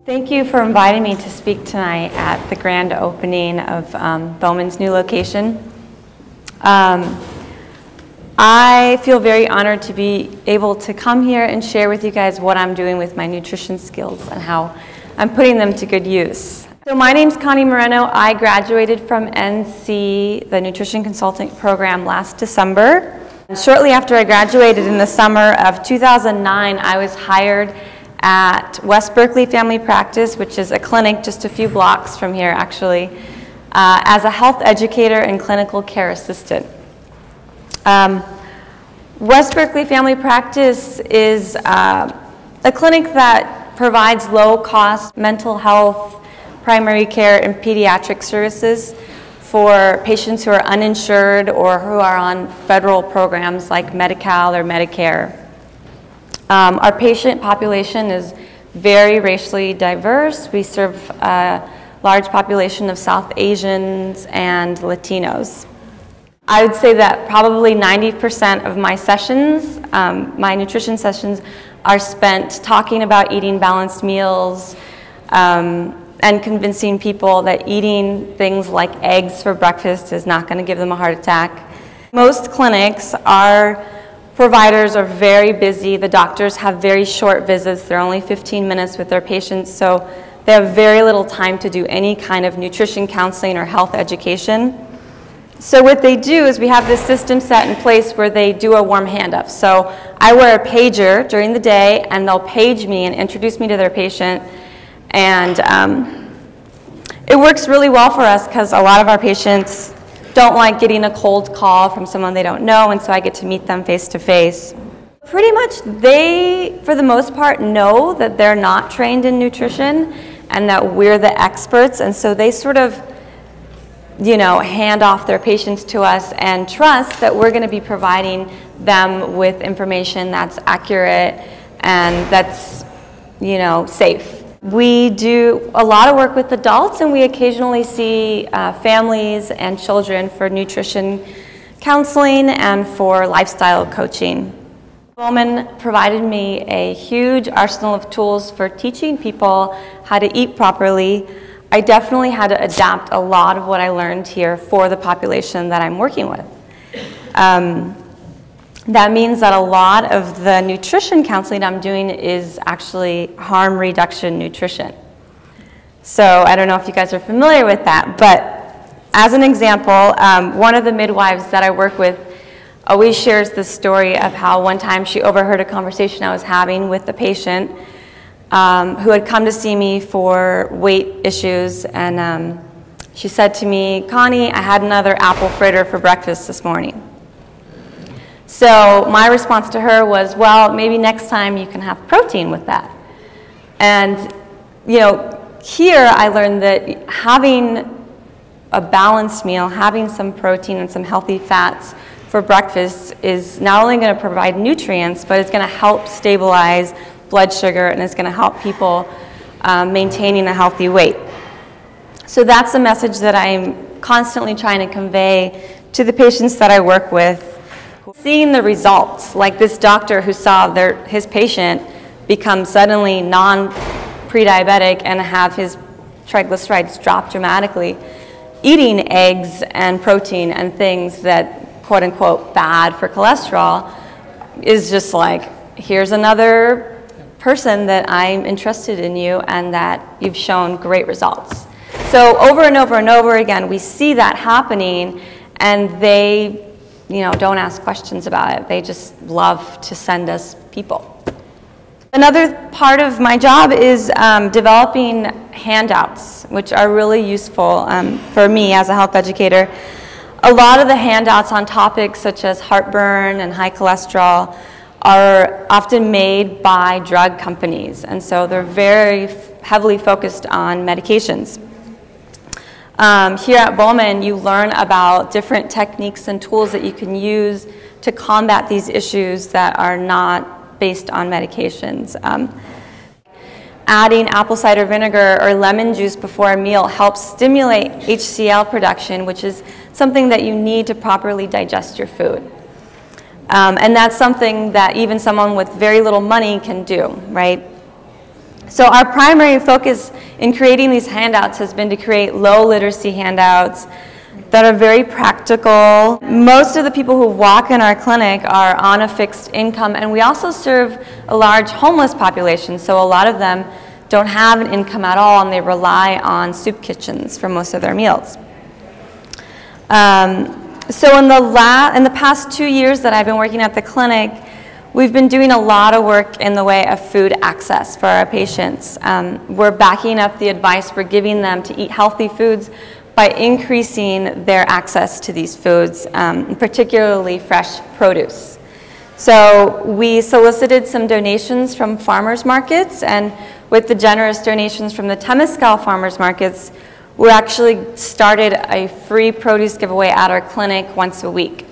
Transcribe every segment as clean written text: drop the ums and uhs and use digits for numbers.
Thank you for inviting me to speak tonight at the grand opening of Bauman's new location. I feel very honored to be able to come here and share with you guys what I'm doing with my nutrition skills and how I'm putting them to good use. So my name's Connie Moreno. I graduated from NC, the Nutrition Consulting Program, last December. Shortly after I graduated in the summer of 2009, I was hired at West Berkeley Family Practice, which is a clinic just a few blocks from here actually, as a health educator and clinical care assistant. West Berkeley Family Practice is a clinic that provides low-cost mental health, primary care, and pediatric services for patients who are uninsured or who are on federal programs like Medi-Cal or Medicare. Our patient population is very racially diverse. We serve a large population of South Asians and Latinos. I would say that probably 90% of my sessions, my nutrition sessions, are spent talking about eating balanced meals and convincing people that eating things like eggs for breakfast is not going to give them a heart attack. Most clinics, our providers are very busy. The doctors have very short visits. They're only 15 minutes with their patients, so they have very little time to do any kind of nutrition counseling or health education. So what they do is we have this system set in place where they do a warm handoff. So I wear a pager during the day, and they'll page me and introduce me to their patient. And it works really well for us because a lot of our patients don't like getting a cold call from someone they don't know, and so I get to meet them face to face. Pretty much they, for the most part, know that they're not trained in nutrition and that we're the experts, and so they sort of, you know, hand off their patients to us and trust that we're going to be providing them with information that's accurate and that's, you know, safe. We do a lot of work with adults, and we occasionally see families and children for nutrition counseling and for lifestyle coaching. Bauman provided me a huge arsenal of tools for teaching people how to eat properly. I definitely had to adapt a lot of what I learned here for the population that I'm working with. That means that a lot of the nutrition counseling I'm doing is actually harm reduction nutrition. So I don't know if you guys are familiar with that, but as an example, one of the midwives that I work with always shares the story of how one time she overheard a conversation I was having with the patient who had come to see me for weight issues, and she said to me, "Connie, I had another apple fritter for breakfast this morning." So my response to her was, well, maybe next time you can have protein with that. And, you know, here I learned that having a balanced meal, having some protein and some healthy fats for breakfast is not only going to provide nutrients, but it's going to help stabilize blood sugar, and it's going to help people maintaining a healthy weight. So that's the message that I'm constantly trying to convey to the patients that I work with. Seeing the results, like this doctor who saw his patient become suddenly non-pre-diabetic and have his triglycerides drop dramatically, eating eggs and protein and things that, quote unquote, bad for cholesterol, is just like, here's another person that I'm interested in you and that you've shown great results. So over and over and over again, we see that happening, and they, you know, don't ask questions about it. They just love to send us people. Another part of my job is developing handouts, which are really useful for me as a health educator. A lot of the handouts on topics such as heartburn and high cholesterol are often made by drug companies, and so they're very heavily focused on medications. Here at Bauman, you learn about different techniques and tools that you can use to combat these issues that are not based on medications. Adding apple cider vinegar or lemon juice before a meal helps stimulate HCl production, which is something that you need to properly digest your food. And that's something that even someone with very little money can do, right? So our primary focus in creating these handouts has been to create low literacy handouts that are very practical. Most of the people who walk in our clinic are on a fixed income, and we also serve a large homeless population, so a lot of them don't have an income at all, and they rely on soup kitchens for most of their meals. So in the past 2 years that I've been working at the clinic, we've been doing a lot of work in the way of food access for our patients. We're backing up the advice we're giving them to eat healthy foods by increasing their access to these foods, particularly fresh produce. So we solicited some donations from farmers markets, and with the generous donations from the Temescal farmers markets, we actually started a free produce giveaway at our clinic once a week.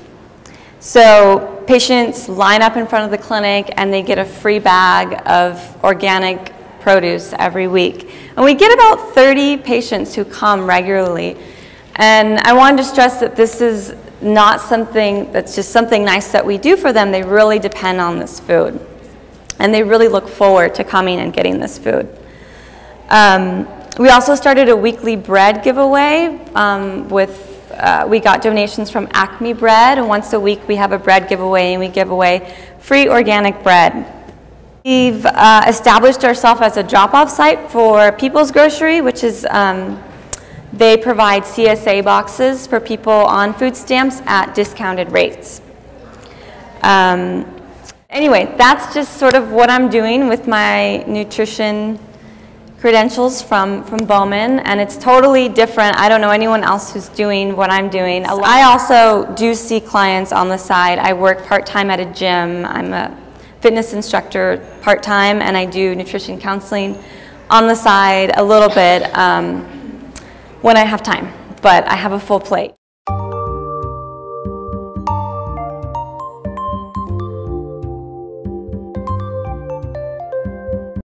So patients line up in front of the clinic and they get a free bag of organic produce every week. And we get about 30 patients who come regularly. And I wanted to stress that this is not something that's just something nice that we do for them. They really depend on this food. And they really look forward to coming and getting this food. We also started a weekly bread giveaway we got donations from Acme Bread, and once a week we have a bread giveaway, and we give away free organic bread. We've established ourselves as a drop-off site for People's Grocery, which is, they provide CSA boxes for people on food stamps at discounted rates. Anyway, that's just sort of what I'm doing with my nutrition credentials from Bauman, and it's totally different. I don't know anyone else who's doing what I'm doing. I also do see clients on the side. I work part-time at a gym. I'm a fitness instructor part-time, and I do nutrition counseling on the side a little bit when I have time, but I have a full plate.